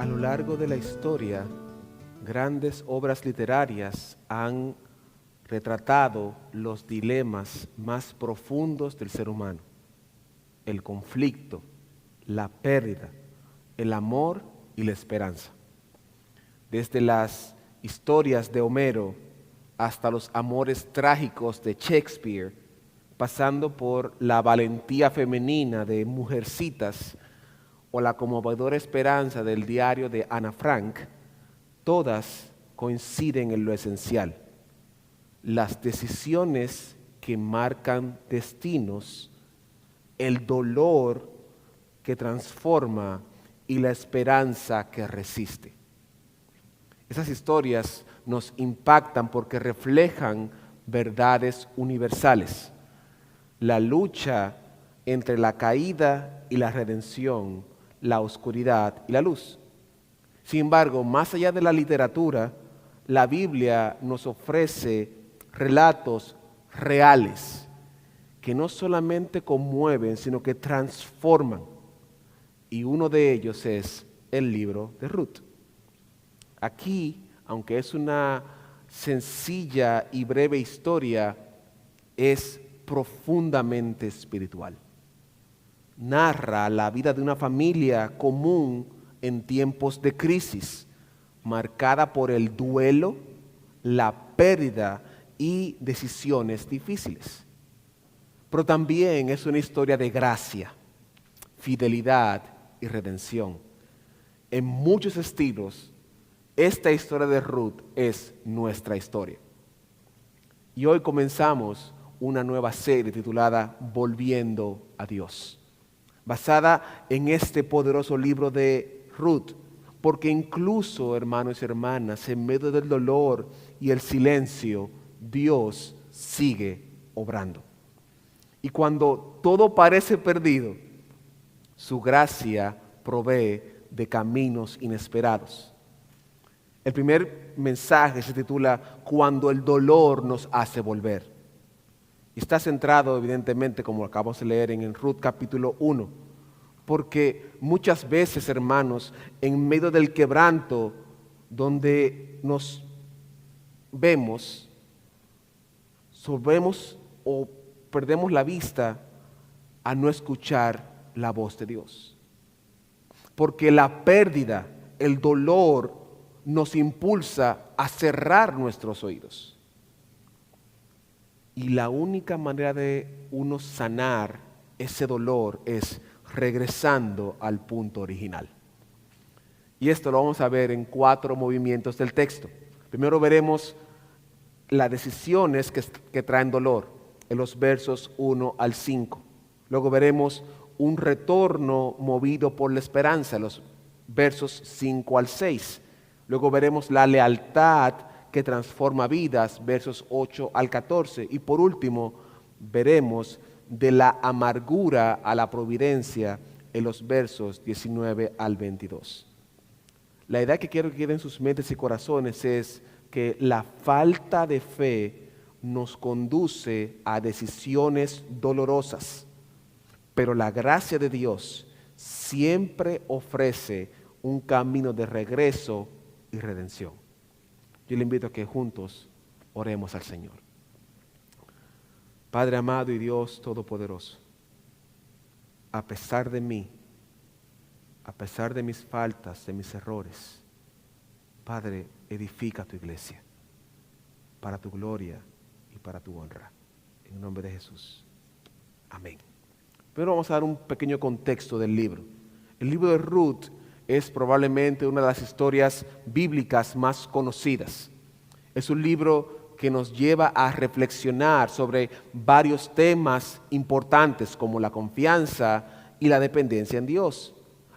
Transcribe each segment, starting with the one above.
A lo largo de la historia, grandes obras literarias han retratado los dilemas más profundos del ser humano: el conflicto, la pérdida, el amor y la esperanza. Desde las historias de Homero hasta los amores trágicos de Shakespeare, pasando por la valentía femenina de Mujercitas o la conmovedora esperanza del diario de Ana Frank, todas coinciden en lo esencial: las decisiones que marcan destinos, el dolor que transforma y la esperanza que resiste. Esas historias nos impactan porque reflejan verdades universales: la lucha entre la caída y la redención, la oscuridad y la luz. Sin embargo, más allá de la literatura, la Biblia nos ofrece relatos reales que no solamente conmueven, sino que transforman. Y uno de ellos es el libro de Ruth. Aquí, aunque es una sencilla y breve historia, es profundamente espiritual. Narra la vida de una familia común en tiempos de crisis, marcada por el duelo, la pérdida y decisiones difíciles. Pero también es una historia de gracia, fidelidad y redención. En muchos estilos, esta historia de Ruth es nuestra historia. Y hoy comenzamos una nueva serie titulada Volviendo a Dios, basada en este poderoso libro de Ruth, porque incluso, hermanos y hermanas, en medio del dolor y el silencio, Dios sigue obrando. Y cuando todo parece perdido, su gracia provee de caminos inesperados. El primer mensaje se titula Cuando el dolor nos hace volver. Y está centrado, evidentemente, como acabamos de leer en Ruth capítulo 1, porque muchas veces, hermanos, en medio del quebranto donde nos vemos, solvemos o perdemos la vista a no escuchar la voz de Dios. Porque la pérdida, el dolor, nos impulsa a cerrar nuestros oídos. Y la única manera de uno sanar ese dolor es regresando al punto original. Y esto lo vamos a ver en 4 movimientos del texto. Primero veremos las decisiones que traen dolor, en los versos 1 al 5. Luego veremos un retorno movido por la esperanza, en los versos 5 al 6. Luego veremos la lealtad que transforma vidas, versos 8 al 14. Y por último, veremos de la amargura a la providencia en los versos 19 al 22. La idea que quiero que quede en sus mentes y corazones es que la falta de fe nos conduce a decisiones dolorosas, pero la gracia de Dios siempre ofrece un camino de regreso y redención. Yo le invito a que juntos oremos al Señor. Padre amado y Dios todopoderoso, a pesar de mí, a pesar de mis faltas, de mis errores, Padre, edifica tu iglesia para tu gloria y para tu honra. En el nombre de Jesús. Amén. Pero vamos a dar un pequeño contexto del libro. El libro de Ruth es probablemente una de las historias bíblicas más conocidas. Es un libro que nos lleva a reflexionar sobre varios temas importantes como la confianza y la dependencia en Dios,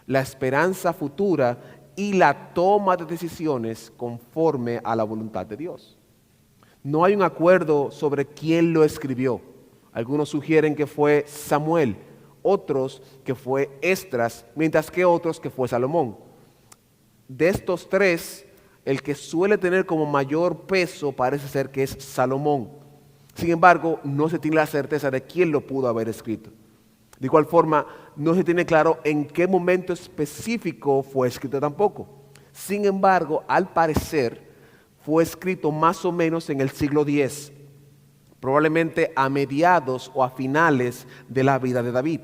la esperanza futura y la toma de decisiones conforme a la voluntad de Dios. No hay un acuerdo sobre quién lo escribió. Algunos sugieren que fue Samuel, otros que fue Esdras, mientras que otros que fue Salomón. De estos 3, el que suele tener como mayor peso parece ser que es Salomón. Sin embargo, no se tiene la certeza de quién lo pudo haber escrito. De igual forma, no se tiene claro en qué momento específico fue escrito tampoco. Sin embargo, al parecer, fue escrito más o menos en el siglo X, probablemente a mediados o a finales de la vida de David.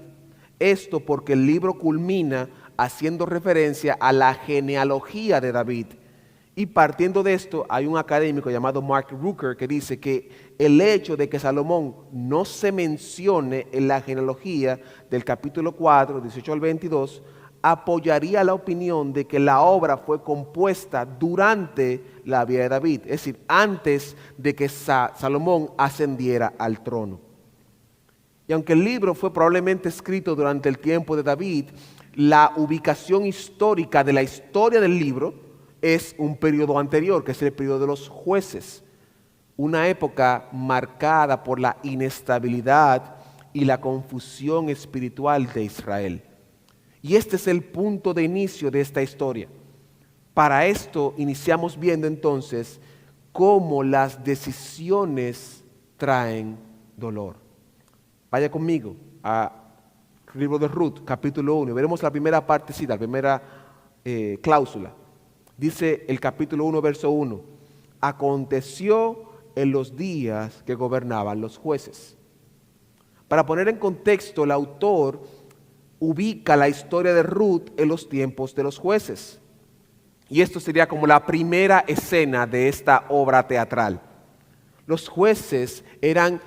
Esto porque el libro culmina haciendo referencia a la genealogía de David. Y partiendo de esto, hay un académico llamado Mark Rooker que dice que el hecho de que Salomón no se mencione en la genealogía del capítulo 4, 18 al 22, apoyaría la opinión de que la obra fue compuesta durante la vida de David, es decir, antes de que Salomón ascendiera al trono. Y aunque el libro fue probablemente escrito durante el tiempo de David, la ubicación histórica de la historia del libro es un periodo anterior, que es el periodo de los jueces, una época marcada por la inestabilidad y la confusión espiritual de Israel. Y este es el punto de inicio de esta historia. Para esto iniciamos viendo entonces cómo las decisiones traen dolor. Vaya conmigo al libro de Ruth, capítulo 1. Veremos la primera partecita, la primera cláusula. Dice el capítulo 1, verso 1. Aconteció en los días que gobernaban los jueces. Para poner en contexto, el autor ubica la historia de Ruth en los tiempos de los jueces. Y esto sería como la primera escena de esta obra teatral. Los jueces eran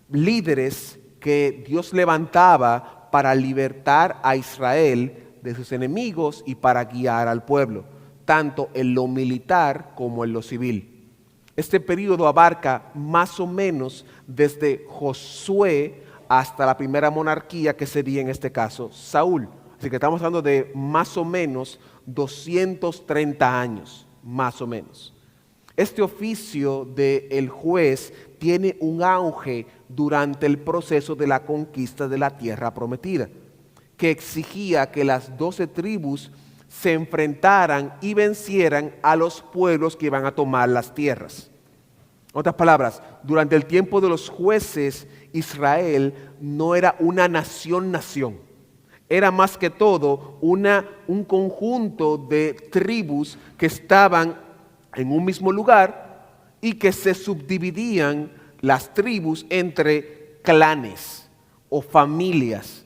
líderes que Dios levantaba para libertar a Israel de sus enemigos y para guiar al pueblo, tanto en lo militar como en lo civil. Este periodo abarca más o menos desde Josué hasta la primera monarquía, que sería en este caso Saúl. Así que estamos hablando de más o menos 230 años, más o menos. Este oficio del juez tiene un auge durante el proceso de la conquista de la tierra prometida, que exigía que las 12 tribus se enfrentaran y vencieran a los pueblos que iban a tomar las tierras. En otras palabras, durante el tiempo de los jueces, Israel no era una nación, era más que todo un conjunto de tribus que estaban en un mismo lugar y que se subdividían las tribus entre clanes o familias.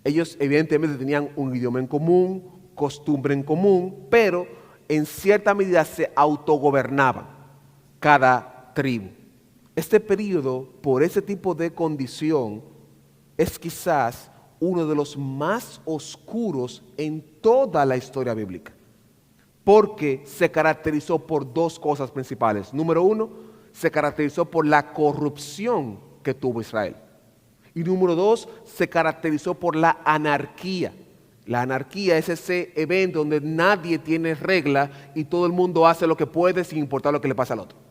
Ellos evidentemente tenían un idioma en común, costumbre en común, pero en cierta medida se autogobernaban cada tribu. Este periodo, por ese tipo de condición, es quizás uno de los más oscuros en toda la historia bíblica, porque se caracterizó por dos cosas principales. Número uno, se caracterizó por la corrupción que tuvo Israel. Y número dos, se caracterizó por la anarquía. La anarquía es ese evento donde nadie tiene regla y todo el mundo hace lo que puede sin importar lo que le pasa al otro.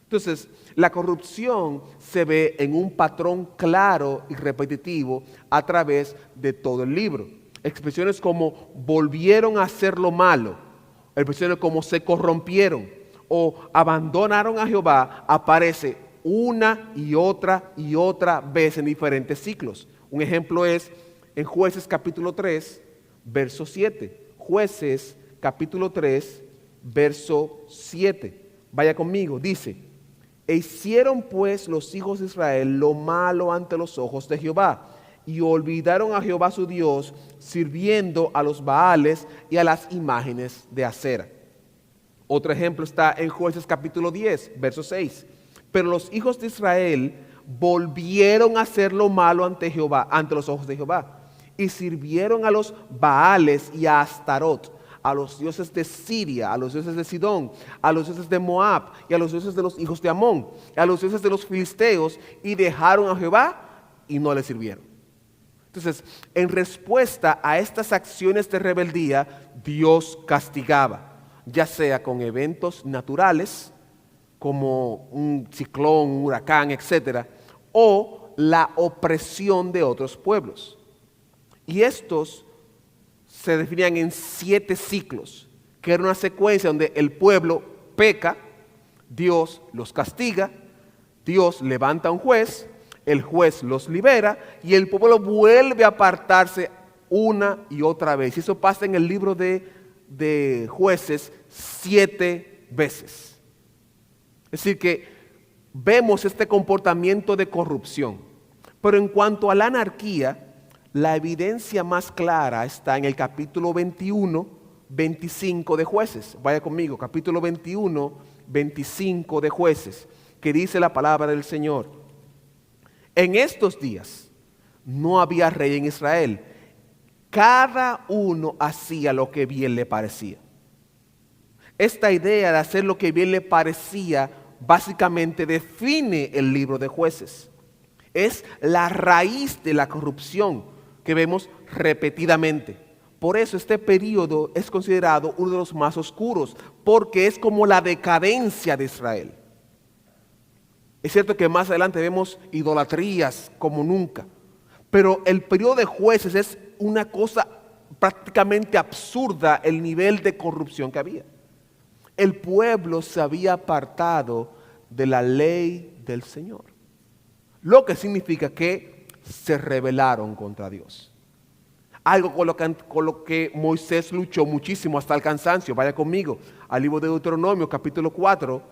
Entonces, la corrupción se ve en un patrón claro y repetitivo a través de todo el libro. Expresiones como volvieron a hacer lo malo, expresiones como se corrompieron o abandonaron a Jehová, aparece una y otra vez en diferentes ciclos. Un ejemplo es en Jueces capítulo 3, verso 7. Jueces capítulo 3, verso 7. Vaya conmigo, dice: E hicieron pues los hijos de Israel lo malo ante los ojos de Jehová, y olvidaron a Jehová su Dios, sirviendo a los Baales y a las imágenes de acera. Otro ejemplo está en Jueces capítulo 10, verso 6. Pero los hijos de Israel volvieron a hacer lo malo ante Jehová, ante los ojos de Jehová, y sirvieron a los Baales y a Astarot, a los dioses de Siria, a los dioses de Sidón, a los dioses de Moab y a los dioses de los hijos de Amón, a los dioses de los filisteos, y dejaron a Jehová y no le sirvieron. Entonces, en respuesta a estas acciones de rebeldía, Dios castigaba, ya sea con eventos naturales, como un ciclón, un huracán, etc., o la opresión de otros pueblos. Y estos se definían en 7 ciclos, que era una secuencia donde el pueblo peca, Dios los castiga, Dios levanta a un juez, el juez los libera y el pueblo vuelve a apartarse una y otra vez. Y eso pasa en el libro de de Jueces 7 veces. Es decir, que vemos este comportamiento de corrupción. Pero en cuanto a la anarquía, la evidencia más clara está en el capítulo 21, 25 de Jueces. Vaya conmigo, capítulo 21, 25 de Jueces, que dice la palabra del Señor. En estos días no había rey en Israel. Cada uno hacía lo que bien le parecía. Esta idea de hacer lo que bien le parecía básicamente define el libro de Jueces. Es la raíz de la corrupción que vemos repetidamente. Por eso este periodo es considerado uno de los más oscuros, porque es como la decadencia de Israel. Es cierto que más adelante vemos idolatrías como nunca, pero el periodo de Jueces es una cosa prácticamente absurda, el nivel de corrupción que había. El pueblo se había apartado de la ley del Señor, lo que significa que se rebelaron contra Dios. Algo con lo que Moisés luchó muchísimo hasta el cansancio. Vaya conmigo al libro de Deuteronomio capítulo 4,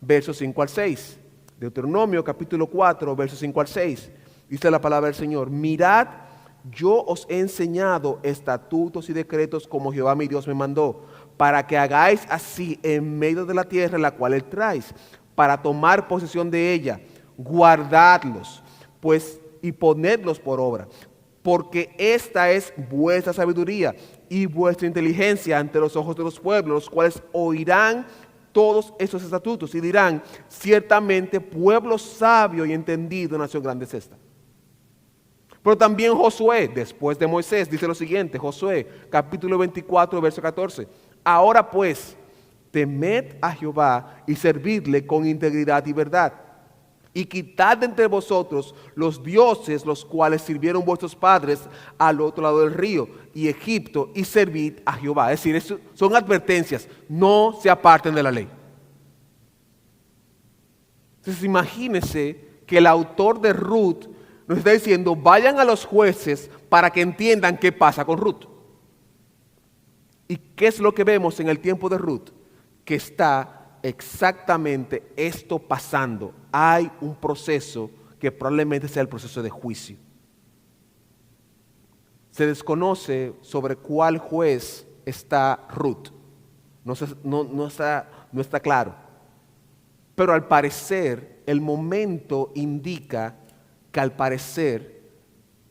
versos 5 al 6. Deuteronomio capítulo 4, versos 5 al 6. Dice la palabra del Señor: mirad, yo os he enseñado estatutos y decretos como Jehová mi Dios me mandó, para que hagáis así en medio de la tierra en la cual entráis, para tomar posesión de ella. Guardadlos, pues, y ponedlos por obra, porque esta es vuestra sabiduría y vuestra inteligencia ante los ojos de los pueblos, los cuales oirán todos esos estatutos y dirán: ciertamente pueblo sabio y entendido, nación grande es esta. Pero también Josué, después de Moisés, dice lo siguiente: Josué, capítulo 24, verso 14. Ahora pues, temed a Jehová y servidle con integridad y verdad. Y quitad de entre vosotros los dioses los cuales sirvieron vuestros padres al otro lado del río y Egipto, y servid a Jehová. Es decir, eso son advertencias: no se aparten de la ley. Entonces imagínense que el autor de Ruth nos está diciendo: vayan a los jueces para que entiendan qué pasa con Ruth. ¿Y qué es lo que vemos en el tiempo de Ruth? Que está exactamente esto pasando. Hay un proceso que probablemente sea el proceso de juicio. Se desconoce sobre cuál juez está Ruth. No está claro. Pero al parecer, el momento indica que al parecer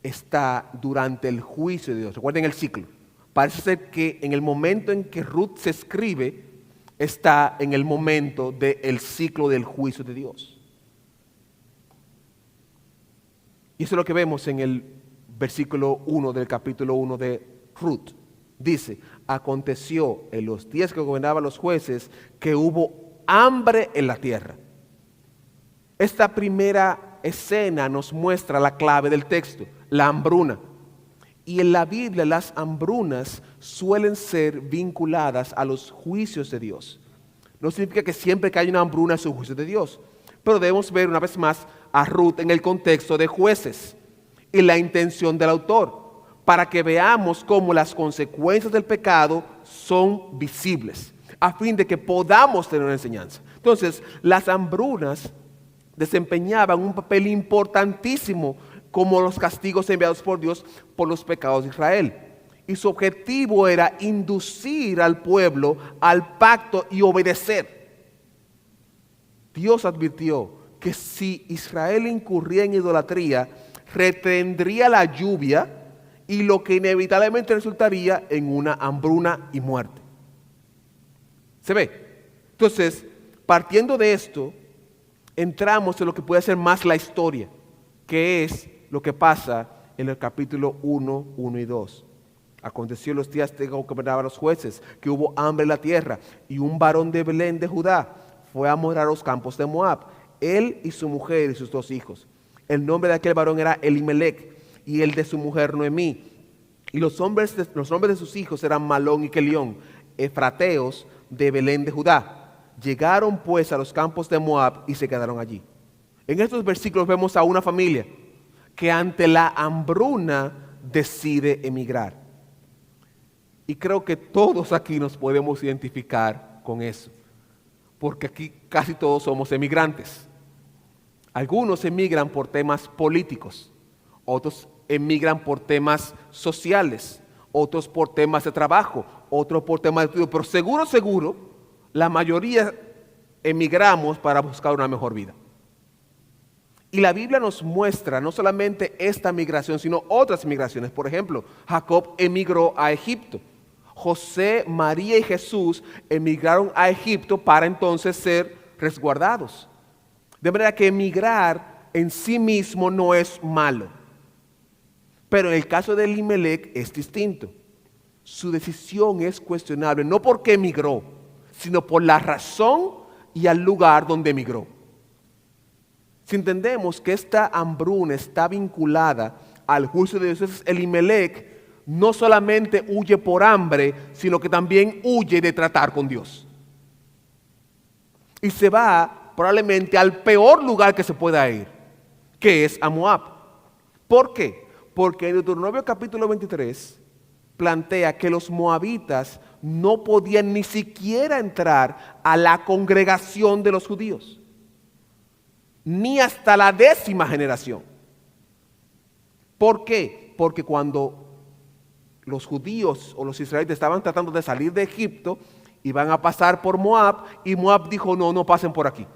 está durante el juicio de Dios. Recuerden el ciclo. Parece ser que en el momento en que Ruth se escribe, está en el momento del ciclo del juicio de Dios. Y eso es lo que vemos en el versículo 1 del capítulo 1 de Ruth. Dice: aconteció en los días que gobernaban los jueces que hubo hambre en la tierra. Esta primera escena nos muestra la clave del texto: la hambruna. Y en la Biblia las hambrunas suelen ser vinculadas a los juicios de Dios. No significa que siempre que hay una hambruna es un juicio de Dios, pero debemos ver una vez más a Ruth en el contexto de Jueces y la intención del autor, para que veamos cómo las consecuencias del pecado son visibles, a fin de que podamos tener una enseñanza. Entonces, las hambrunas desempeñaban un papel importantísimo como los castigos enviados por Dios por los pecados de Israel. Y su objetivo era inducir al pueblo al pacto y obedecer. Dios advirtió que si Israel incurría en idolatría, retendría la lluvia y lo que inevitablemente resultaría en una hambruna y muerte. ¿Se ve? Entonces, partiendo de esto, entramos en lo que puede ser más la historia, que es lo que pasa en el capítulo 1, 1 y 2. Aconteció en los días que gobernaban los jueces, que hubo hambre en la tierra, y un varón de Belén de Judá fue a morar a los campos de Moab, él y su mujer y sus 2 hijos. El nombre de aquel varón era Elimelech, y el de su mujer Noemí. Y los nombres de sus hijos eran Malón y Kelión, efrateos de Belén de Judá. Llegaron pues a los campos de Moab y se quedaron allí. En estos versículos vemos a una familia que ante la hambruna decide emigrar. Y creo que todos aquí nos podemos identificar con eso, porque aquí casi todos somos emigrantes. Algunos emigran por temas políticos, otros emigran por temas sociales, otros por temas de trabajo, otros por temas de estudio, pero seguro, la mayoría emigramos para buscar una mejor vida. Y la Biblia nos muestra no solamente esta migración, sino otras migraciones. Por ejemplo, Jacob emigró a Egipto. José, María y Jesús emigraron a Egipto para entonces ser resguardados. De manera que emigrar en sí mismo no es malo. Pero en el caso de Elimelec es distinto. Su decisión es cuestionable, no porque emigró, sino por la razón y el lugar donde emigró. Si entendemos que esta hambruna está vinculada al juicio de Dios, Elimelec no solamente huye por hambre, sino que también huye de tratar con Dios. Y se va probablemente al peor lugar que se pueda ir, que es a Moab. ¿Por qué? Porque en Deuteronomio capítulo 23 plantea que los moabitas no podían ni siquiera entrar a la congregación de los judíos, ni hasta la 10ª generación. ¿Por qué? Porque cuando los judíos o los israelitas estaban tratando de salir de Egipto, iban a pasar por Moab, y Moab dijo, no pasen por aquí.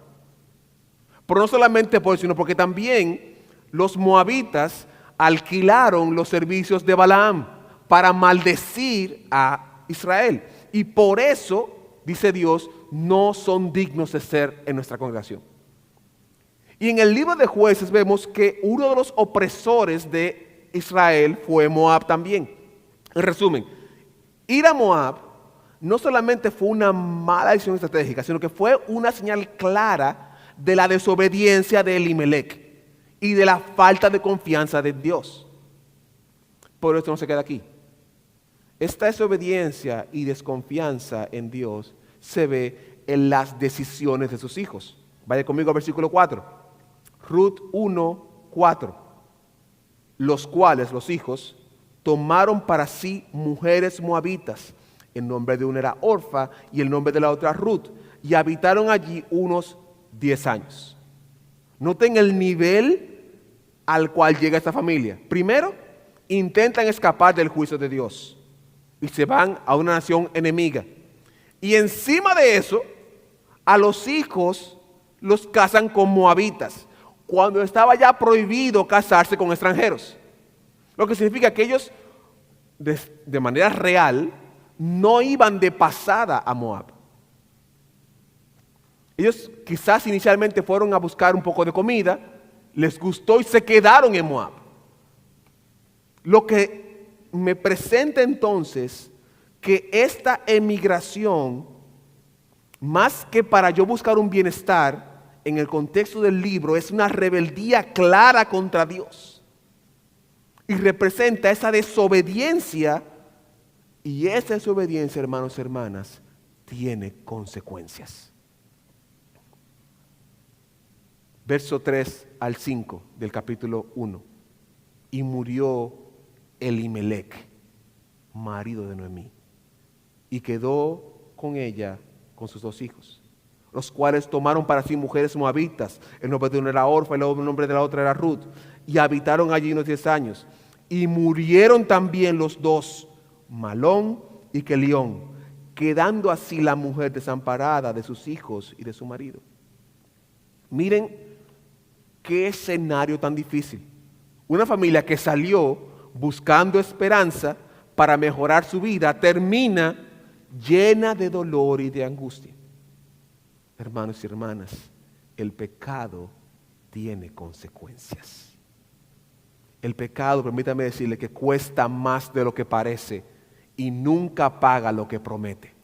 Pero no solamente por eso, sino porque también los moabitas alquilaron los servicios de Balaam para maldecir a Israel. Y por eso, dice Dios, no son dignos de ser en nuestra congregación. Y en el libro de Jueces vemos que uno de los opresores de Israel fue Moab también. En resumen, ir a Moab no solamente fue una mala decisión estratégica, sino que fue una señal clara de la desobediencia de Elimelec y de la falta de confianza de Dios. Pero esto no se queda aquí. Esta desobediencia y desconfianza en Dios se ve en las decisiones de sus hijos. Vaya conmigo al versículo 4. Ruth 1:4. Los cuales, los hijos, tomaron para sí mujeres moabitas. El nombre de una era Orfa y el nombre de la otra Ruth. Y habitaron allí unos 10 años. Noten el nivel al cual llega esta familia. Primero, intentan escapar del juicio de Dios y se van a una nación enemiga. Y encima de eso, a los hijos los casan con moabitas, cuando estaba ya prohibido casarse con extranjeros. Lo que significa que ellos, de manera real, no iban de pasada a Moab. Ellos quizás inicialmente fueron a buscar un poco de comida, les gustó y se quedaron en Moab. Lo que me presenta entonces que esta emigración, más que para yo buscar un bienestar, en el contexto del libro es una rebeldía clara contra Dios. Y representa esa desobediencia, y esa desobediencia, hermanos y hermanas, tiene consecuencias. Verso 3 al 5 del capítulo 1. Y murió Elimelec, marido de Noemí, y quedó con ella, con sus 2 hijos, los cuales tomaron para sí mujeres moabitas. El nombre de una era Orfa, el nombre de la otra era Ruth, y habitaron allí unos 10 años. Y murieron también los 2, Malón y Kelión, quedando así la mujer desamparada de sus hijos y de su marido. Miren qué escenario tan difícil. Una familia que salió buscando esperanza para mejorar su vida, termina llena de dolor y de angustia. Hermanos y hermanas, el pecado tiene consecuencias. El pecado, permítame decirle, que cuesta más de lo que parece y nunca paga lo que promete.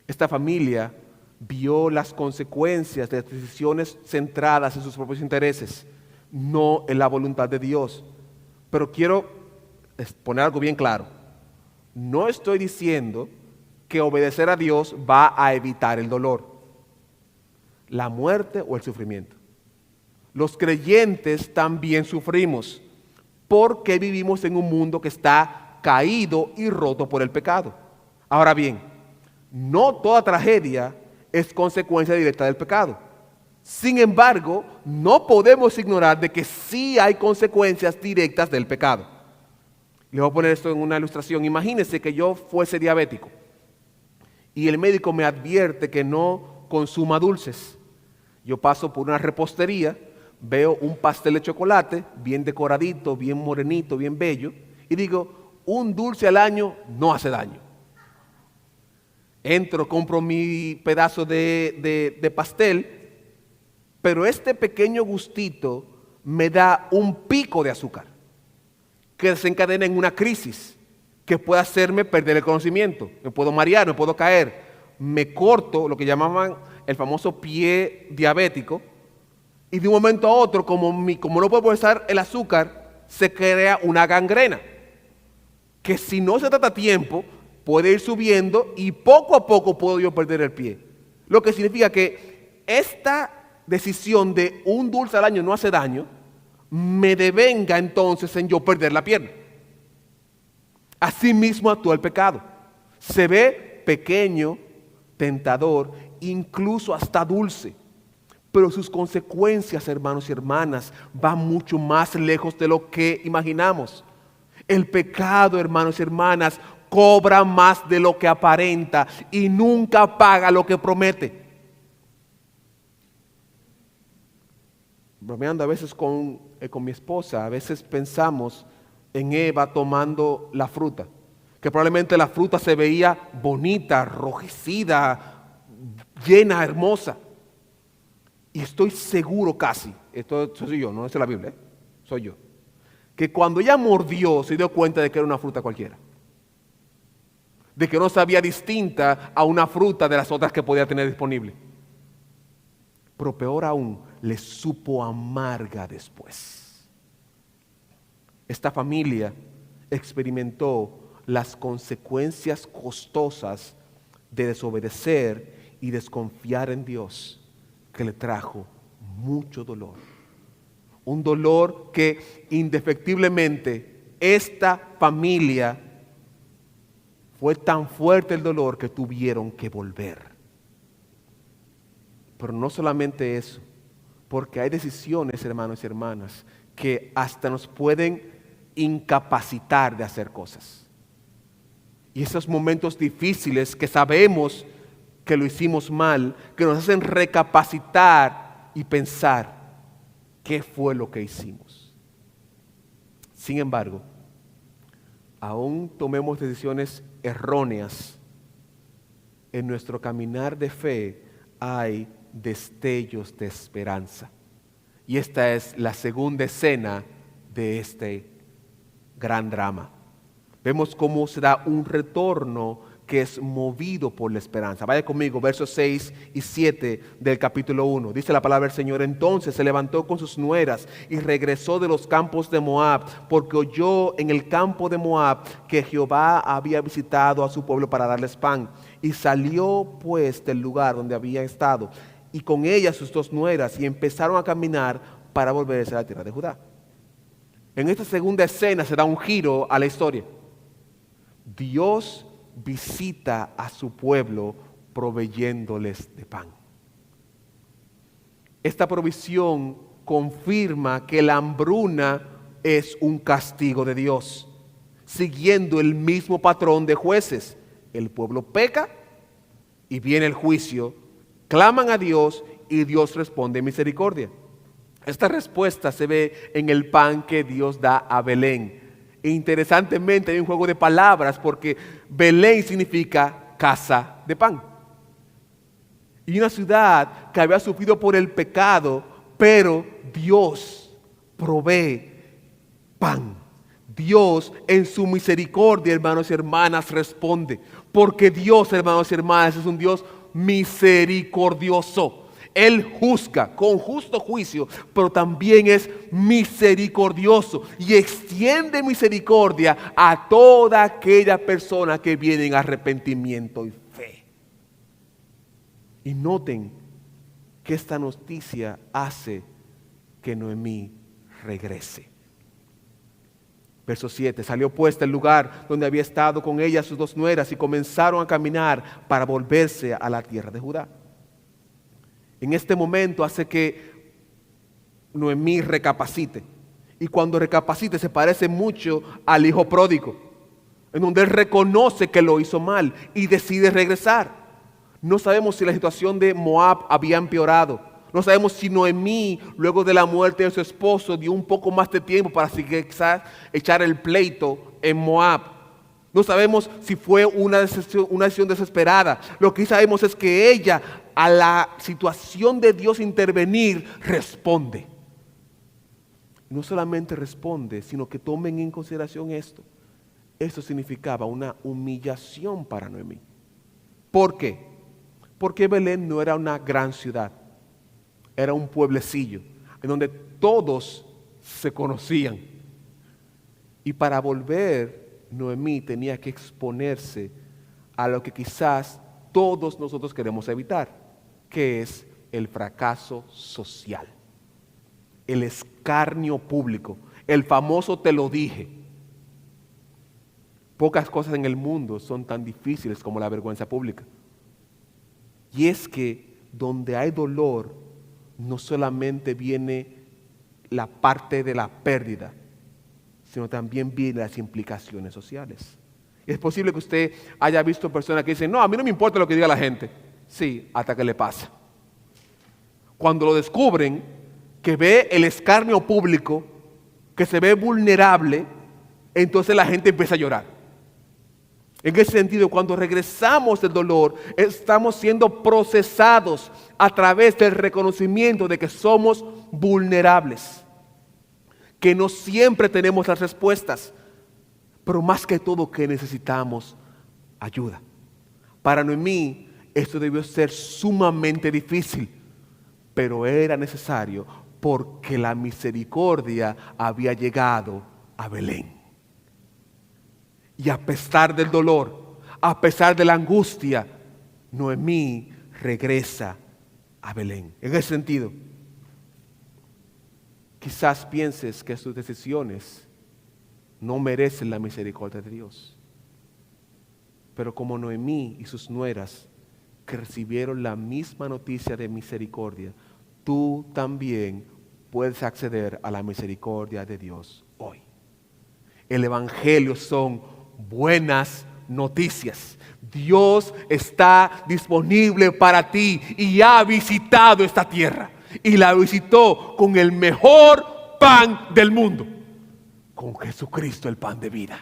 Esta familia vio las consecuencias de decisiones centradas en sus propios intereses, no en la voluntad de Dios. Pero quiero poner algo bien claro. No estoy diciendo que obedecer a Dios va a evitar el dolor, la muerte o el sufrimiento. Los creyentes también sufrimos porque vivimos en un mundo que está caído y roto por el pecado. Ahora bien, no toda tragedia es consecuencia directa del pecado. Sin embargo, no podemos ignorar de que sí hay consecuencias directas del pecado. Les voy a poner esto en una ilustración. Imagínense que yo fuese diabético y el médico me advierte que no consuma dulces. Yo paso por una repostería, veo un pastel de chocolate, bien decoradito, bien morenito, bien bello, y digo, un dulce al año no hace daño. Entro, compro mi pedazo de pastel, pero este pequeño gustito me da un pico de azúcar que desencadena en una crisis que puede hacerme perder el conocimiento. Me puedo marear, me puedo caer, me corto lo que llamaban el famoso pie diabético, y de un momento a otro, como no puedo procesar el azúcar, se crea una gangrena que si no se trata a tiempo puede ir subiendo y poco a poco puedo yo perder el pie. Lo que significa que esta decisión de un dulce al año no hace daño me devenga entonces en yo perder la pierna. Así mismo actúa el pecado. Se ve pequeño, tentador, incluso hasta dulce, pero sus consecuencias, hermanos y hermanas, van mucho más lejos de lo que imaginamos. El pecado, hermanos y hermanas, cobra más de lo que aparenta y nunca paga lo que promete. Bromeando a veces con mi esposa, a veces pensamos en Eva tomando la fruta, que probablemente la fruta se veía bonita, rojecida, llena, hermosa. Y estoy seguro casi, esto soy yo, no es la Biblia, soy yo, que cuando ella mordió se dio cuenta de que era una fruta cualquiera, de que no sabía distinta a una fruta de las otras que podía tener disponible. Pero peor aún, le supo amarga después. Esta familia experimentó las consecuencias costosas de desobedecer y desconfiar en Dios, que le trajo mucho dolor. Un dolor que indefectiblemente esta familia fue tan fuerte el dolor que tuvieron que volver. Pero no solamente eso, porque hay decisiones, hermanos y hermanas, que hasta nos pueden incapacitar de hacer cosas. Y esos momentos difíciles que sabemos que lo hicimos mal, que nos hacen recapacitar y pensar qué fue lo que hicimos. Sin embargo, aún tomemos decisiones erróneas, en nuestro caminar de fe hay destellos de esperanza. Y esta es la segunda escena de este gran drama. Vemos cómo se da un retorno que es movido por la esperanza. Vaya conmigo, versos 6 y 7 del capítulo 1. Dice la palabra del Señor: entonces se levantó con sus nueras y regresó de los campos de Moab, porque oyó en el campo de Moab que Jehová había visitado a su pueblo para darles pan. Y salió pues del lugar donde había estado, y con ella sus dos nueras, y empezaron a caminar para volverse a la tierra de Judá. En esta segunda escena se da un giro a la historia. Dios visita a su pueblo proveyéndoles de pan. Esta provisión confirma que la hambruna es un castigo de Dios, siguiendo el mismo patrón de jueces. El pueblo peca y viene el juicio, claman a Dios y Dios responde en misericordia. Esta respuesta se ve en el pan que Dios da a Belén. E interesantemente hay un juego de palabras, porque Belén significa casa de pan. Y una ciudad que había sufrido por el pecado, pero Dios provee pan. Dios en su misericordia, hermanos y hermanas, responde. Porque Dios, hermanos y hermanas, es un Dios misericordioso. Él juzga con justo juicio, pero también es misericordioso y extiende misericordia a toda aquella persona que viene en arrepentimiento y fe. Y noten que esta noticia hace que Noemí regrese. Verso 7, salió pues del lugar donde había estado con ella sus dos nueras y comenzaron a caminar para volverse a la tierra de Judá. En este momento hace que Noemí recapacite. Y cuando recapacite se parece mucho al hijo pródigo, en donde él reconoce que lo hizo mal y decide regresar. No sabemos si la situación de Moab había empeorado. No sabemos si Noemí, luego de la muerte de su esposo, dio un poco más de tiempo para quizás echar el pleito en Moab. No sabemos si fue una decisión desesperada. Lo que sí sabemos es que ella, a la situación de Dios intervenir, responde. No solamente responde, sino que tomen en consideración esto. Esto significaba una humillación para Noemí. ¿Por qué? Porque Belén no era una gran ciudad. Era un pueblecillo en donde todos se conocían. Y para volver, Noemí tenía que exponerse a lo que quizás todos nosotros queremos evitar, que es el fracaso social, el escarnio público, el famoso te lo dije. Pocas cosas en el mundo son tan difíciles como la vergüenza pública. Y es que donde hay dolor, no solamente viene la parte de la pérdida, sino también vienen las implicaciones sociales. Es posible que usted haya visto personas que dicen, no, a mí no me importa lo que diga la gente. Sí, hasta que le pasa. Cuando lo descubren, que ve el escarnio público, que se ve vulnerable, entonces la gente empieza a llorar. En ese sentido, cuando regresamos del dolor, estamos siendo procesados a través del reconocimiento de que somos vulnerables, que no siempre tenemos las respuestas, pero más que todo que necesitamos ayuda. Para Noemí, esto debió ser sumamente difícil, pero era necesario porque la misericordia había llegado a Belén. Y a pesar del dolor, a pesar de la angustia, Noemí regresa a Belén. En ese sentido, quizás pienses que sus decisiones no merecen la misericordia de Dios. Pero como Noemí y sus nueras que recibieron la misma noticia de misericordia, tú también puedes acceder a la misericordia de Dios hoy. El evangelio son buenas noticias. Dios está disponible para ti y ha visitado esta tierra. Y la visitó con el mejor pan del mundo, con Jesucristo, el pan de vida.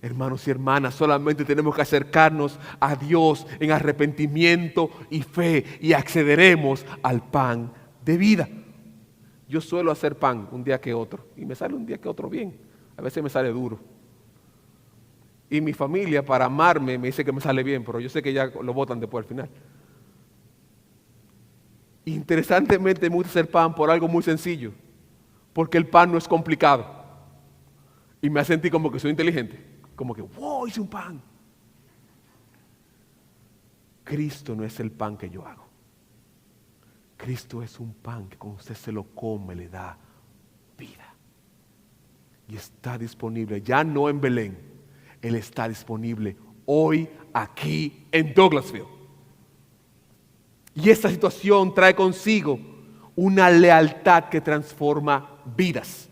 Hermanos y hermanas, solamente tenemos que acercarnos a Dios en arrepentimiento y fe y accederemos al pan de vida. Yo suelo hacer pan un día que otro y me sale un día que otro bien. A veces me sale duro. Y mi familia, para amarme, me dice que me sale bien, pero yo sé que ya lo botan después al final. Interesantemente me gusta hacer pan por algo muy sencillo, porque el pan no es complicado. Y me sentí como que soy inteligente, como que, wow, hice un pan. Cristo no es el pan que yo hago. Cristo es un pan que cuando usted se lo come le da vida. Y está disponible, ya no en Belén, Él está disponible hoy aquí en Douglasville. Y esta situación trae consigo una lealtad que transforma vidas.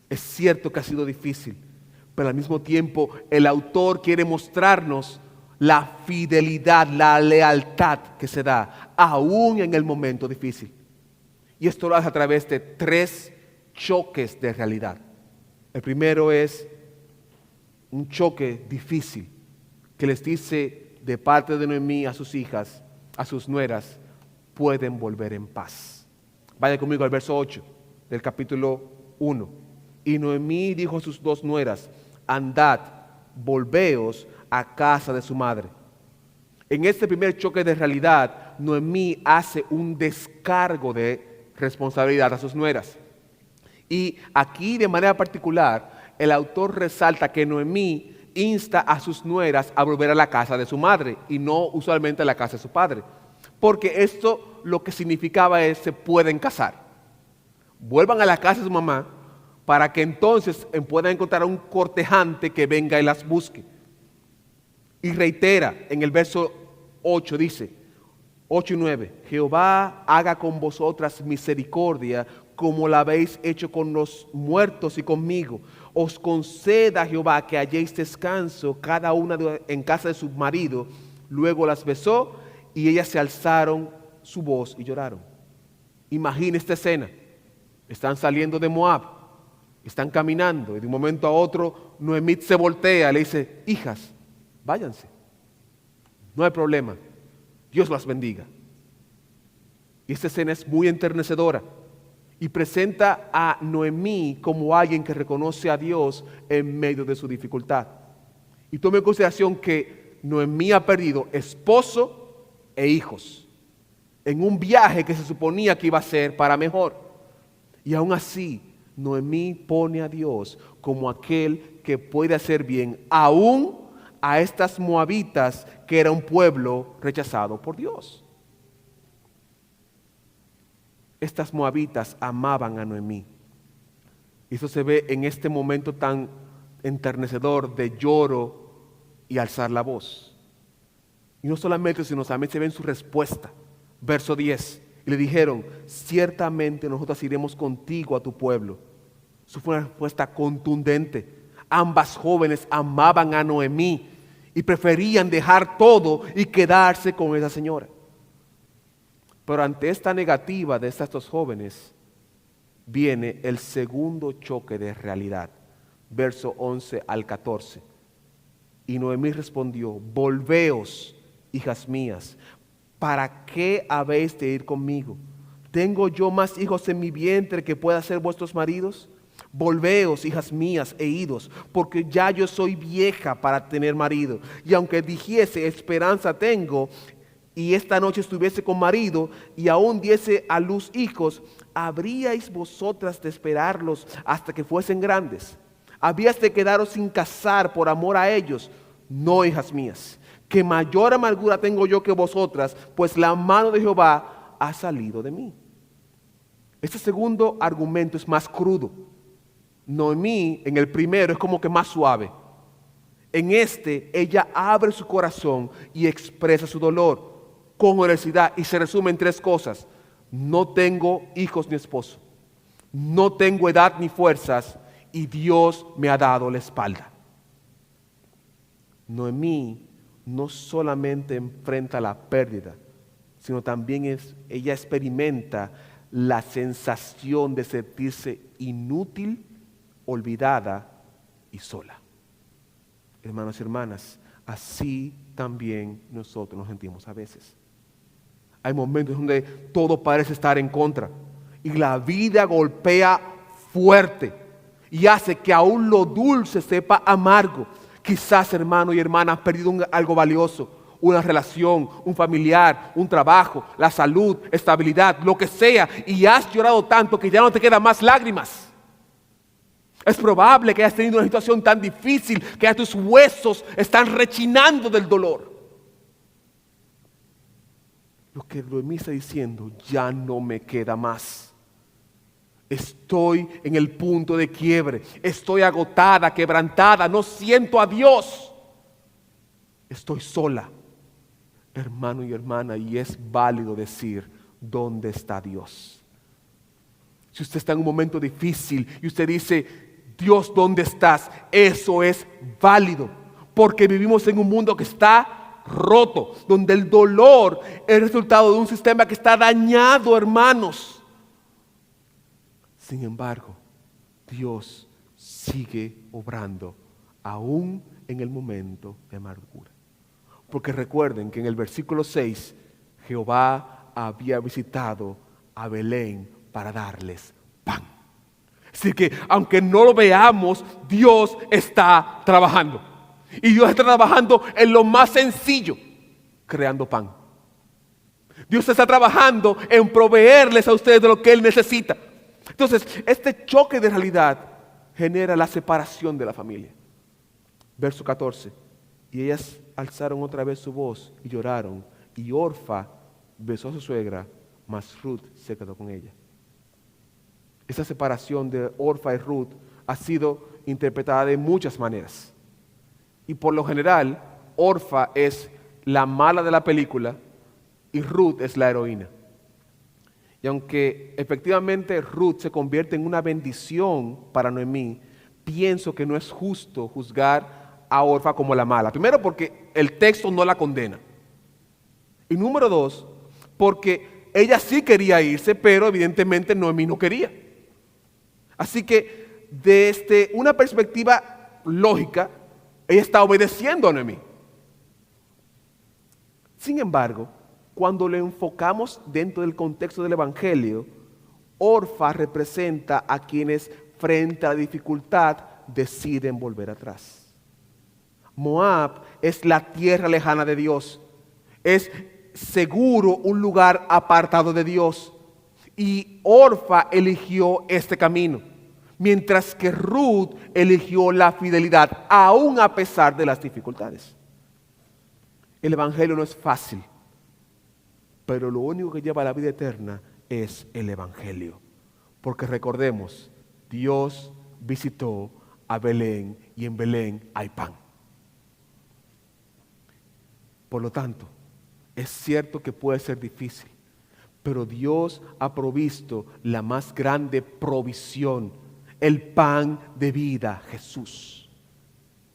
Es cierto que ha sido difícil, pero al mismo tiempo el autor quiere mostrarnos la fidelidad, la lealtad que se da aún en el momento difícil. Y esto lo hace a través de 3 choques de realidad. El primero es un choque difícil que les dice de parte de Noemí a sus hijas, a sus nueras, pueden volver en paz. Vaya conmigo al verso 8 del capítulo 1. Y Noemí dijo a sus 2 nueras, andad, volveos a casa de su madre. En este primer choque de realidad, Noemí hace un descargo de responsabilidad a sus nueras. Y aquí de manera particular, el autor resalta que Noemí insta a sus nueras a volver a la casa de su madre y no usualmente a la casa de su padre. Porque esto lo que significaba es se pueden casar. Vuelvan a la casa de su mamá para que entonces puedan encontrar un cortejante que venga y las busque. Y reitera en el verso 8, dice, 8 y 9, Jehová haga con vosotras misericordia como la habéis hecho con los muertos y conmigo. Os conceda Jehová que halléis descanso cada una en casa de su marido. Luego las besó y ellas se alzaron su voz y lloraron. Imagina esta escena. Están saliendo de Moab, están caminando y de un momento a otro Noemí se voltea y le dice, hijas, váyanse, no hay problema, Dios las bendiga. Y esta escena es muy enternecedora y presenta a Noemí como alguien que reconoce a Dios en medio de su dificultad. Y tome en consideración que Noemí ha perdido esposo e hijos en un viaje que se suponía que iba a ser para mejor. Y aún así, Noemí pone a Dios como aquel que puede hacer bien aún a estas moabitas que era un pueblo rechazado por Dios. Estas moabitas amaban a Noemí. Y eso se ve en este momento tan enternecedor de lloro y alzar la voz. Y no solamente, sino también se ve en su respuesta. Verso 10. Y le dijeron, ciertamente nosotros iremos contigo a tu pueblo. Eso fue una respuesta contundente. Ambas jóvenes amaban a Noemí y preferían dejar todo y quedarse con esa señora. Pero ante esta negativa de estas dos jóvenes, viene el segundo choque de realidad. Verso 11 al 14. Y Noemí respondió, volveos, hijas mías, ¿para qué habéis de ir conmigo? ¿Tengo yo más hijos en mi vientre que pueda ser vuestros maridos? Volveos, hijas mías, e idos, porque ya yo soy vieja para tener marido. Y aunque dijese, esperanza tengo, y esta noche estuviese con marido, y aún diese a luz hijos, ¿habríais vosotras de esperarlos hasta que fuesen grandes? ¿Habías de quedaros sin casar por amor a ellos? No, hijas mías, que mayor amargura tengo yo que vosotras, pues la mano de Jehová ha salido de mí. Este segundo argumento es más crudo. Noemí en el primero es como que más suave. En este ella abre su corazón y expresa su dolor con honestidad y se resume en tres cosas. No tengo hijos ni esposo, no tengo edad ni fuerzas y Dios me ha dado la espalda. Noemí no solamente enfrenta la pérdida, sino también ella experimenta la sensación de sentirse inútil, olvidada y sola. Hermanos y hermanas, así también nosotros nos sentimos a veces. Hay momentos donde todo parece estar en contra y la vida golpea fuerte y hace que aún lo dulce sepa amargo. Quizás, hermano y hermana, has perdido algo valioso, una relación, un familiar, un trabajo, la salud, estabilidad, lo que sea, y has llorado tanto que ya no te quedan más lágrimas. Es probable que hayas tenido una situación tan difícil que ya tus huesos están rechinando del dolor. Lo que Noemí está diciendo, ya no me queda más. Estoy en el punto de quiebre, estoy agotada, quebrantada, no siento a Dios. Estoy sola, hermano y hermana, y es válido decir, ¿dónde está Dios? Si usted está en un momento difícil y usted dice, Dios, ¿dónde estás? Eso es válido, porque vivimos en un mundo que está roto, donde el dolor es el resultado de un sistema que está dañado, hermanos. Sin embargo, Dios sigue obrando aún en el momento de amargura. Porque recuerden que en el versículo 6, Jehová había visitado a Belén para darles pan. Así que aunque no lo veamos, Dios está trabajando. Y Dios está trabajando en lo más sencillo, creando pan. Dios está trabajando en proveerles a ustedes de lo que Él necesita. Entonces, este choque de realidad genera la separación de la familia. Verso 14. Y ellas alzaron otra vez su voz y lloraron. Y Orfa besó a su suegra, mas Ruth se quedó con ella. Esa separación de Orfa y Ruth ha sido interpretada de muchas maneras. Y por lo general, Orfa es la mala de la película y Ruth es la heroína. Y aunque efectivamente Ruth se convierte en una bendición para Noemí, pienso que no es justo juzgar a Orfa como la mala. Primero, porque el texto no la condena. Y número dos, porque ella sí quería irse, pero evidentemente Noemí no quería. Así que desde una perspectiva lógica, ella está obedeciendo a Noemí. Sin embargo, cuando lo enfocamos dentro del contexto del Evangelio, Orfa representa a quienes frente a la dificultad deciden volver atrás. Moab es la tierra lejana de Dios, es seguro un lugar apartado de Dios, y Orfa eligió este camino, mientras que Ruth eligió la fidelidad, aún a pesar de las dificultades. El Evangelio no es fácil, pero lo único que lleva a la vida eterna es el Evangelio. Porque recordemos, Dios visitó a Belén y en Belén hay pan. Por lo tanto, es cierto que puede ser difícil, pero Dios ha provisto la más grande provisión, el pan de vida, Jesús.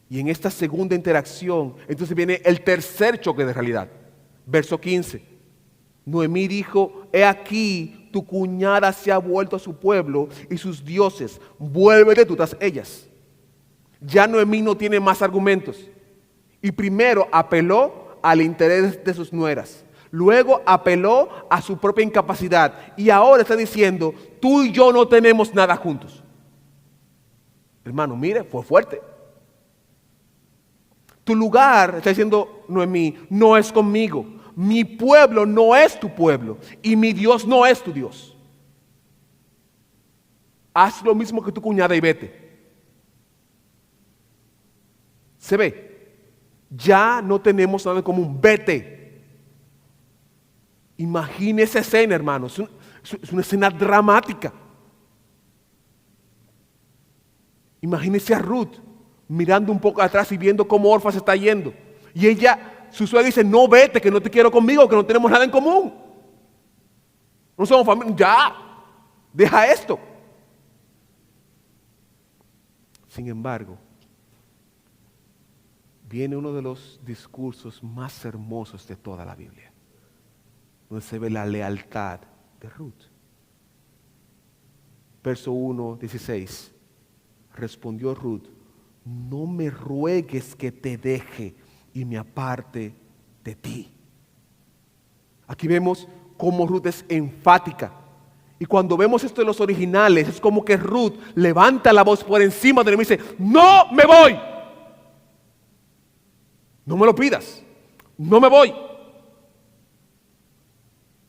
Y en esta segunda interacción, entonces viene el tercer choque de realidad. Verso 15. Noemí dijo: he aquí, tu cuñada se ha vuelto a su pueblo y sus dioses, vuélvete tú tras ellas. Ya Noemí no tiene más argumentos. Y primero apeló al interés de sus nueras. Luego apeló a su propia incapacidad. Y ahora está diciendo: tú y yo no tenemos nada juntos. Hermano, mire, fue fuerte. Tu lugar, está diciendo Noemí, no es conmigo. Mi pueblo no es tu pueblo. Y mi Dios no es tu Dios. Haz lo mismo que tu cuñada y vete. ¿Se ve? Ya no tenemos nada en común. Vete. Imagine esa escena, hermano. Es una escena dramática. Imagínese a Ruth mirando un poco atrás y viendo cómo Orfa se está yendo. Y ella, su suegra dice: no, vete, que no te quiero conmigo, que no tenemos nada en común. No somos familia. Ya, deja esto. Sin embargo, viene uno de los discursos más hermosos de toda la Biblia, donde se ve la lealtad de Ruth. Verso 1, 16. Respondió Ruth: no me ruegues que te deje y me aparte de ti. Aquí vemos cómo Ruth es enfática. Y cuando vemos esto en los originales, es como que Ruth levanta la voz por encima de él y dice: no me voy. No me lo pidas. No me voy.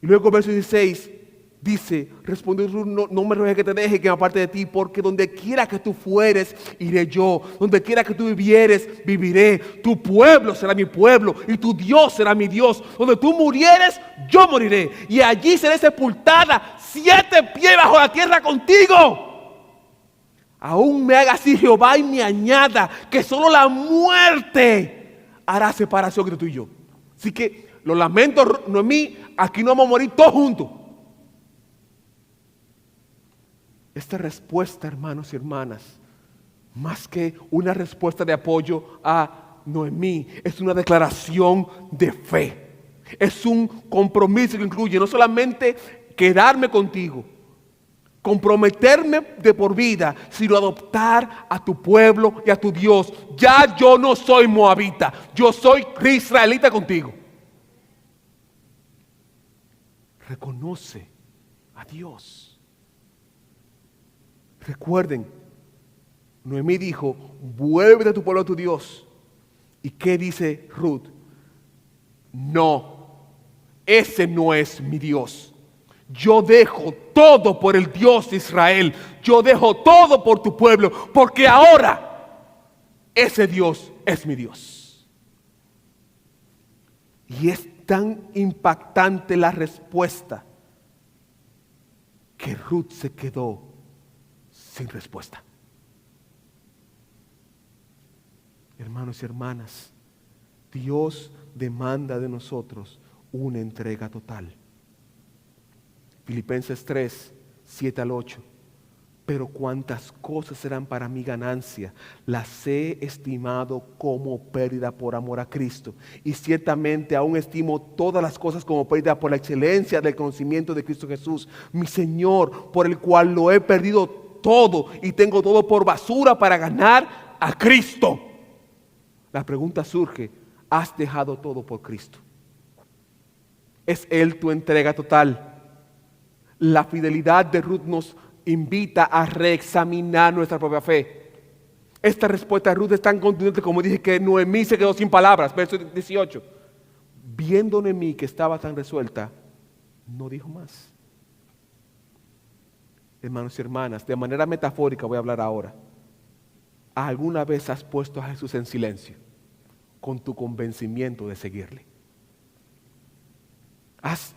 Y luego verso 16 dice: respondió Ruth: no me ruegues que te deje, que me aparte de ti, porque donde quiera que tú fueres, iré yo. Donde quiera que tú vivieres, viviré. Tu pueblo será mi pueblo y tu Dios será mi Dios. Donde tú murieres, yo moriré. Y allí seré sepultada 7 pies bajo la tierra contigo. Aún me haga así Jehová y me añada, que solo la muerte hará separación entre tú y yo. Así que lo lamento, Noemí, aquí no vamos a morir todos juntos. Esta respuesta, hermanos y hermanas, más que una respuesta de apoyo a Noemí, es una declaración de fe. Es un compromiso que incluye no solamente quedarme contigo, comprometerme de por vida, sino adoptar a tu pueblo y a tu Dios. Ya yo no soy moabita, yo soy israelita contigo. Reconoce a Dios. Recuerden, Noemí dijo: vuélvete a tu pueblo, a tu Dios. ¿Y qué dice Ruth? No, ese no es mi Dios. Yo dejo todo por el Dios de Israel. Yo dejo todo por tu pueblo, porque ahora ese Dios es mi Dios. Y es tan impactante la respuesta que Ruth se quedó sin respuesta. Hermanos y hermanas, Dios demanda de nosotros una entrega total. Filipenses 3, 7 al 8. Pero cuantas cosas eran para mi ganancia, las he estimado como pérdida por amor a Cristo. Y ciertamente aún estimo todas las cosas como pérdida por la excelencia del conocimiento de Cristo Jesús, mi Señor, por el cual lo he perdido todo y tengo todo por basura para ganar a Cristo. La pregunta surge, ¿has dejado todo por Cristo? ¿Es Él tu entrega total? La fidelidad de Ruth nos invita a reexaminar nuestra propia fe. Esta respuesta de Ruth es tan contundente como dije que Noemí se quedó sin palabras. Verso 18. Viendo Noemí que estaba tan resuelta, no dijo más. Hermanos y hermanas, de manera metafórica voy a hablar ahora. ¿Alguna vez has puesto a Jesús en silencio con tu convencimiento de seguirle? ¿Has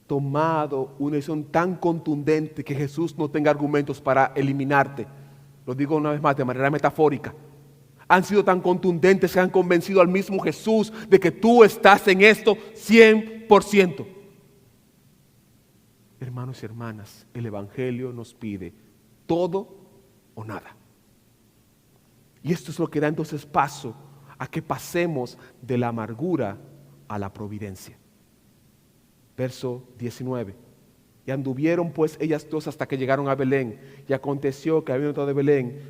tomado una decisión tan contundente que Jesús no tenga argumentos para eliminarte? Lo digo una vez más de manera metafórica. Han sido tan contundentes que han convencido al mismo Jesús de que tú estás en esto 100%. Hermanos y hermanas, el Evangelio nos pide todo o nada. Y esto es lo que da entonces paso a que pasemos de la amargura a la providencia. Verso 19. Y anduvieron pues ellas dos hasta que llegaron a Belén. Y aconteció que habiendo entrado de Belén,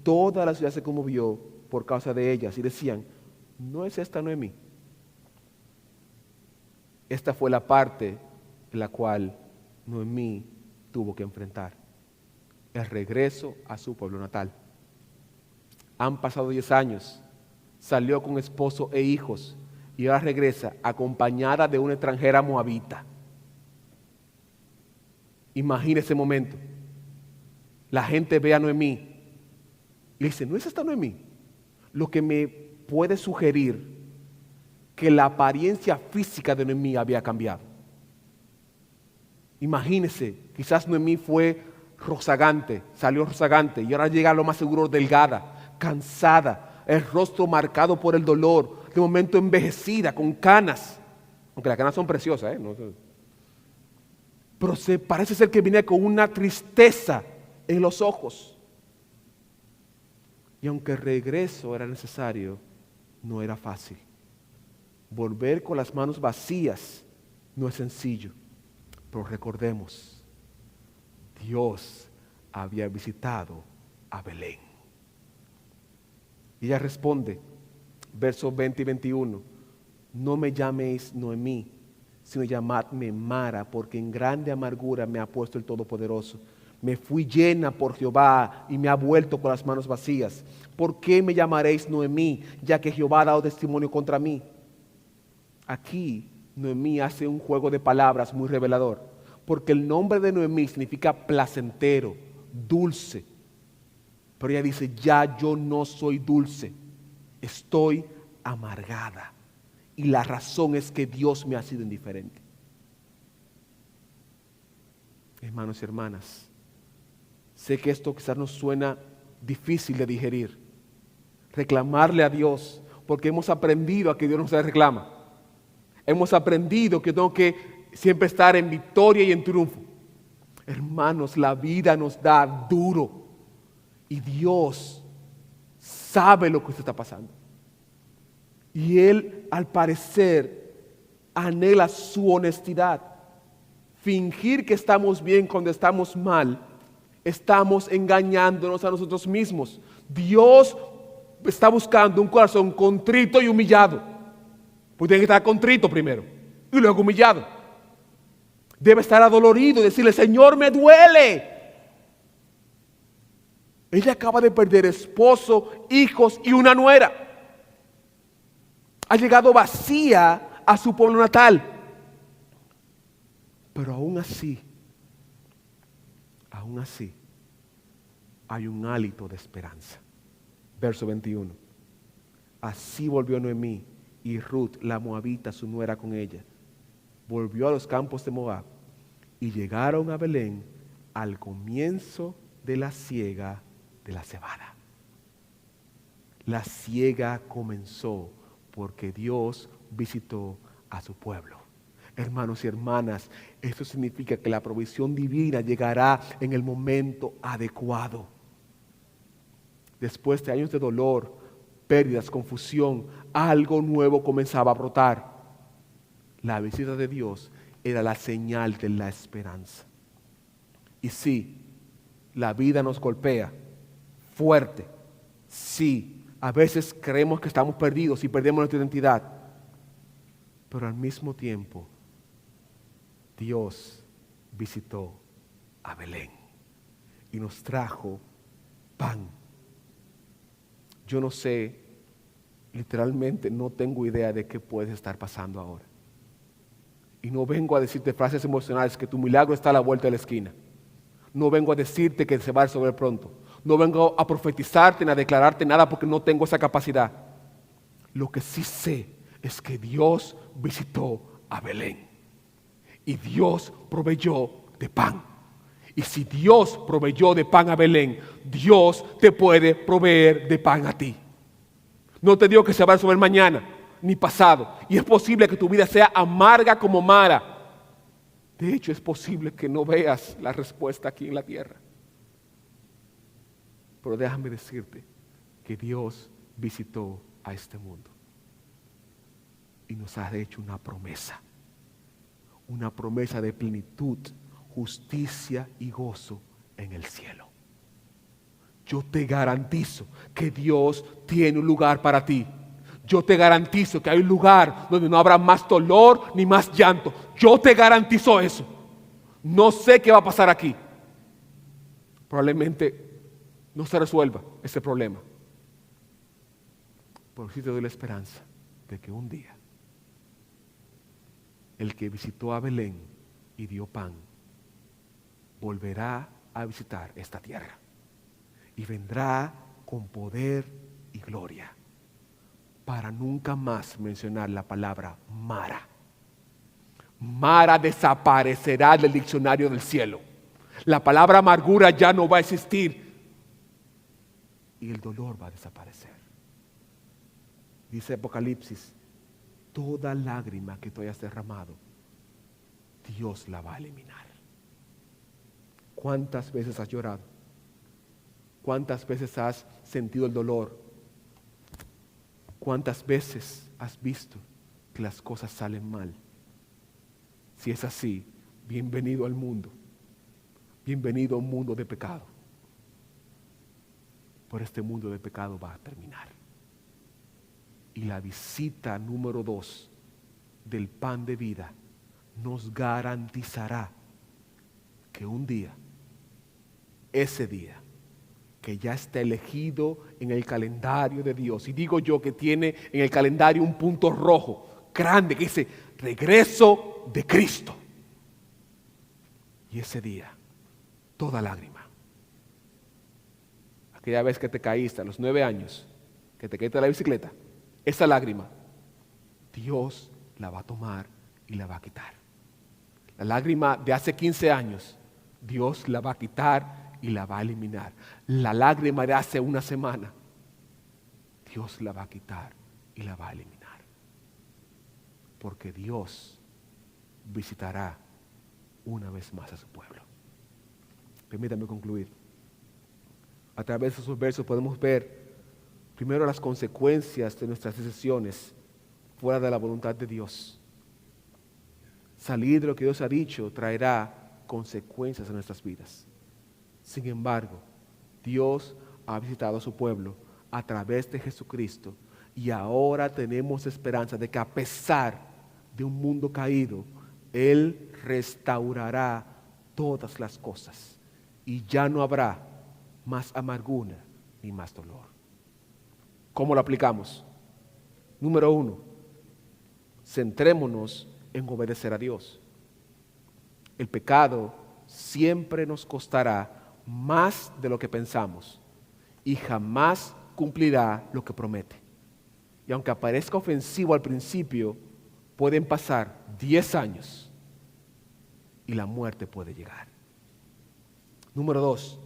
toda la ciudad se conmovió por causa de ellas. Y decían, ¿no es esta Noemí? Esta fue la parte en la cual Noemí tuvo que enfrentar el regreso a su pueblo natal. Han pasado 10 años, salió con esposo e hijos y ahora regresa acompañada de una extranjera moabita. Imagina ese momento. La gente ve a Noemí y le dice, ¿no es esta Noemí? Lo que me puede sugerir que la apariencia física de Noemí había cambiado. Imagínese, quizás Noemí fue rozagante, salió rozagante y ahora llega a lo más seguro delgada, cansada, el rostro marcado por el dolor, de momento envejecida, con canas, aunque las canas son preciosas, pero parece ser que viene con una tristeza en los ojos. Y aunque el regreso era necesario, no era fácil. Volver con las manos vacías no es sencillo, pero recordemos, Dios había visitado a Belén. Y ella responde, versos 20 y 21, no me llaméis Noemí, sino llamadme Mara, porque en grande amargura me ha puesto el Todopoderoso. Me fui llena por Jehová y me ha vuelto con las manos vacías. ¿Por qué me llamaréis Noemí, ya que Jehová ha dado testimonio contra mí? Aquí Noemí hace un juego de palabras muy revelador, porque el nombre de Noemí significa placentero, dulce. Pero ella dice, ya yo no soy dulce, estoy amargada. Y la razón es que Dios me ha sido indiferente. Hermanos y hermanas, sé que esto quizás nos suena difícil de digerir. Reclamarle a Dios, porque hemos aprendido a que Dios no se reclama. Hemos aprendido que tengo que siempre estar en victoria y en triunfo. Hermanos, la vida nos da duro. Y Dios sabe lo que usted está pasando. Y Él, al parecer, anhela su honestidad. Fingir que estamos bien cuando estamos mal, estamos engañándonos a nosotros mismos. Dios está buscando un corazón contrito y humillado. Pues tiene que estar contrito primero y luego humillado. Debe estar adolorido y decirle, Señor, me duele. Ella acaba de perder esposo, hijos y una nuera. Ha llegado vacía a su pueblo natal. Pero aún así, hay un hálito de esperanza. Verso 21. Así volvió Noemí y Ruth, la moabita, su nuera, con ella. Volvió a los campos de Moab y llegaron a Belén al comienzo de la siega de la cebada. La siega comenzó porque Dios visitó a su pueblo. Hermanos y hermanas, esto significa que la provisión divina llegará en el momento adecuado. Después de años de dolor, pérdidas, confusión, algo nuevo comenzaba a brotar. La visita de Dios era la señal de la esperanza. Y sí, la vida nos golpea fuerte. Sí, a veces creemos que estamos perdidos y perdemos nuestra identidad. Pero al mismo tiempo, Dios visitó a Belén y nos trajo pan. Yo no sé, literalmente no tengo idea de qué puedes estar pasando ahora. Y no vengo a decirte frases emocionales que tu milagro está a la vuelta de la esquina. No vengo a decirte que se va a resolver pronto. No vengo a profetizarte ni a declararte nada porque no tengo esa capacidad. Lo que sí sé es que Dios visitó a Belén. Y Dios proveyó de pan. Y si Dios proveyó de pan a Belén, Dios te puede proveer de pan a ti. No te digo que se va a resolver mañana ni pasado. Y es posible que tu vida sea amarga como Mara. De hecho, es posible que no veas la respuesta aquí en la tierra. Pero déjame decirte que Dios visitó a este mundo y nos ha hecho una promesa de plenitud, justicia y gozo en el cielo. Yo te garantizo que Dios tiene un lugar para ti. Yo te garantizo que hay un lugar donde no habrá más dolor ni más llanto. Yo te garantizo eso. No sé qué va a pasar aquí. Probablemente no se resuelva ese problema. Pero sí te doy la esperanza de que un día el que visitó a Belén y dio pan volverá a visitar esta tierra y vendrá con poder y gloria para nunca más mencionar la palabra Mara. Mara desaparecerá del diccionario del cielo. La palabra amargura ya no va a existir y el dolor va a desaparecer. Dice Apocalipsis, toda lágrima que tú hayas derramado, Dios la va a eliminar. ¿Cuántas veces has llorado? ¿Cuántas veces has sentido el dolor? ¿Cuántas veces has visto que las cosas salen mal? Si es así, bienvenido al mundo. Bienvenido a un mundo de pecado. Pero este mundo de pecado va a terminar. Y la visita número 2 del pan de vida nos garantizará que un día, ese día, que ya está elegido en el calendario de Dios, y digo yo que tiene en el calendario un punto rojo grande que dice regreso de Cristo. Y ese día, toda lágrima, aquella vez que te caíste a los 9 años, que te caíste de la bicicleta, esa lágrima, Dios la va a tomar y la va a quitar. La lágrima de hace 15 años, Dios la va a quitar y la va a eliminar. La lágrima de hace una semana, Dios la va a quitar y la va a eliminar. Porque Dios visitará una vez más a su pueblo. Permítame concluir. A través de esos versos podemos ver primero las consecuencias de nuestras decisiones fuera de la voluntad de Dios. Salir de lo que Dios ha dicho traerá consecuencias en nuestras vidas. Sin embargo, Dios ha visitado a su pueblo a través de Jesucristo y ahora tenemos esperanza de que a pesar de un mundo caído, Él restaurará todas las cosas y ya no habrá más amargura ni más dolor. ¿Cómo lo aplicamos? Número 1, centrémonos en obedecer a Dios. El pecado siempre nos costará más de lo que pensamos y jamás cumplirá lo que promete. Y aunque parezca ofensivo al principio, pueden pasar 10 años y la muerte puede llegar. Número 2,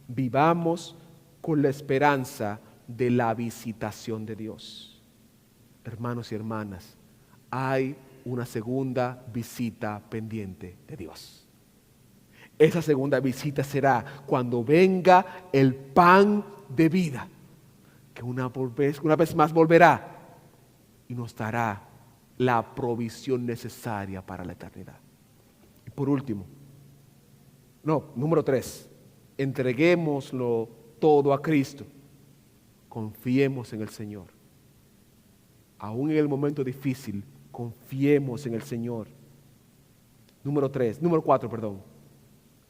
vivamos con la esperanza de la visitación de Dios. Hermanos y hermanas, hay una segunda visita pendiente de Dios. Esa segunda visita será cuando venga el pan de vida, que una vez más volverá y nos dará la provisión necesaria para la eternidad. Y por último, número 3, entreguémoslo todo a Cristo. Confiemos en el Señor. Aún en el momento difícil, confiemos en el Señor. Número 4,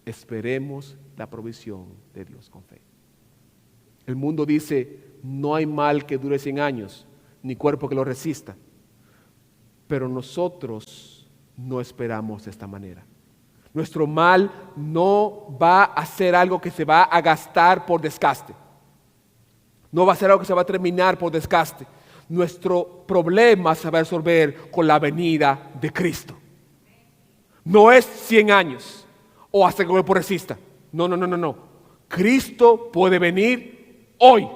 esperemos la provisión de Dios con fe. El mundo dice, no hay mal que dure 100 años, ni cuerpo que lo resista. Pero nosotros no esperamos de esta manera. Nuestro mal no va a ser algo que se va a gastar por desgaste. No va a ser algo que se va a terminar por desgaste. Nuestro problema se va a resolver con la venida de Cristo. No es 100 años o hasta que el cuerpo resista. No. Cristo puede venir hoy.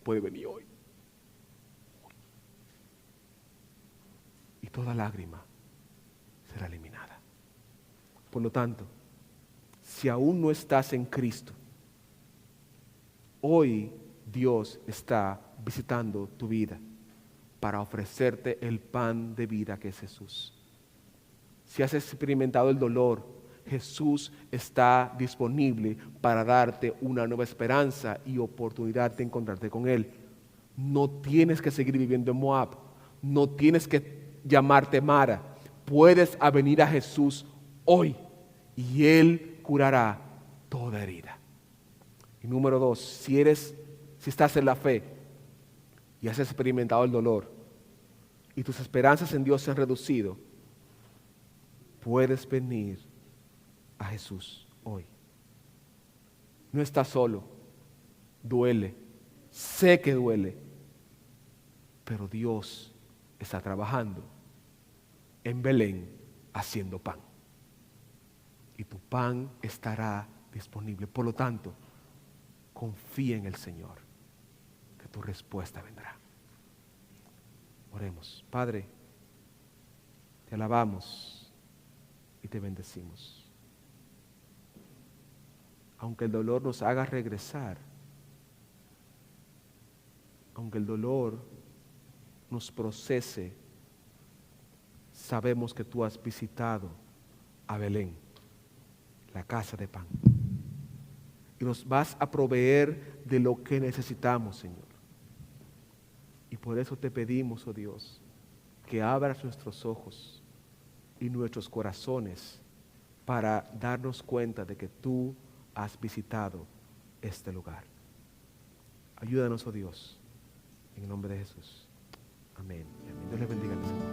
Puede venir hoy. Y toda lágrima será eliminada. Por lo tanto, si aún no estás en Cristo, hoy Dios está visitando tu vida para ofrecerte el pan de vida que es Jesús. Si has experimentado el dolor, Jesús está disponible para darte una nueva esperanza y oportunidad de encontrarte con Él. No tienes que seguir viviendo en Moab. No tienes que llamarte Mara. Puedes venir a Jesús hoy y Él curará toda herida. Y número 2, si estás en la fe y has experimentado el dolor y tus esperanzas en Dios se han reducido, puedes venir a Jesús hoy. No estás solo, duele, sé que duele, pero Dios está trabajando en Belén haciendo pan. Y tu pan estará disponible. Por lo tanto, confía en el Señor, que tu respuesta vendrá. Oremos. Padre, te alabamos y te bendecimos. Aunque el dolor nos haga regresar, aunque el dolor nos procese, sabemos que tú has visitado a Belén, la casa de pan, y nos vas a proveer de lo que necesitamos, Señor. Y por eso te pedimos, oh Dios, que abras nuestros ojos y nuestros corazones para darnos cuenta de que tú has visitado este lugar. Ayúdanos, oh Dios, en el nombre de Jesús. Amén. Amén. Dios les bendiga.